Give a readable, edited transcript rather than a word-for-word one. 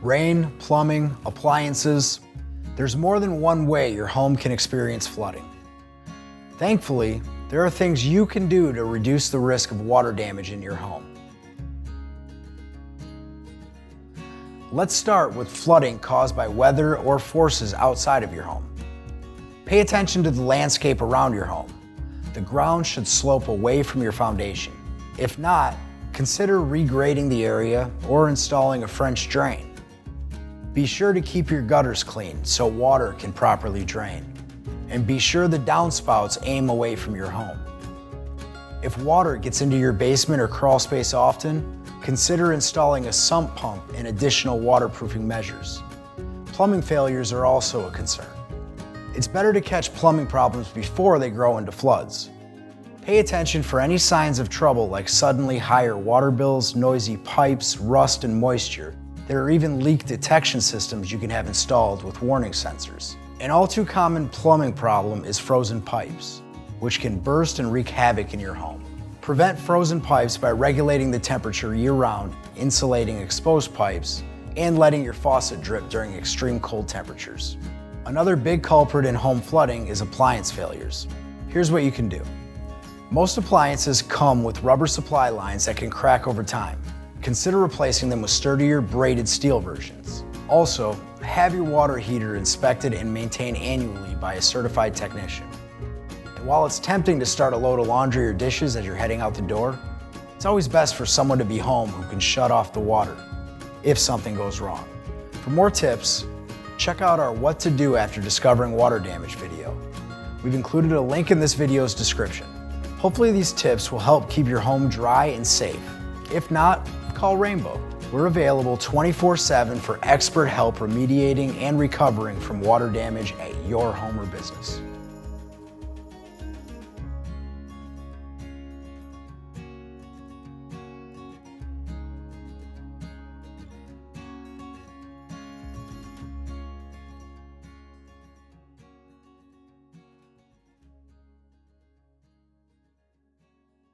Rain, plumbing, appliances. There's more than one way your home can experience flooding. Thankfully, there are things you can do to reduce the risk of water damage in your home. Let's start with flooding caused by weather or forces outside of your home. Pay attention to the landscape around your home. The ground should slope away from your foundation. If not, consider regrading the area or installing a French drain. Be sure to keep your gutters clean so water can properly drain. And be sure the downspouts aim away from your home. If water gets into your basement or crawl space often, consider installing a sump pump and additional waterproofing measures. Plumbing failures are also a concern. It's better to catch plumbing problems before they grow into floods. Pay attention for any signs of trouble like suddenly higher water bills, noisy pipes, rust and moisture. There are even leak detection systems you can have installed with warning sensors. An all too common plumbing problem is frozen pipes, which can burst and wreak havoc in your home. Prevent frozen pipes by regulating the temperature year-round, insulating exposed pipes, and letting your faucet drip during extreme cold temperatures. Another big culprit in home flooding is appliance failures. Here's what you can do. Most appliances come with rubber supply lines that can crack over time. Consider replacing them with sturdier braided steel versions. Also, have your water heater inspected and maintained annually by a certified technician. And while it's tempting to start a load of laundry or dishes as you're heading out the door, it's always best for someone to be home who can shut off the water if something goes wrong. For more tips, check out our What to Do After Discovering Water Damage video. We've included a link in this video's description. Hopefully these tips will help keep your home dry and safe. If not, call Rainbow. We're available 24/7 for expert help remediating and recovering from water damage at your home or business.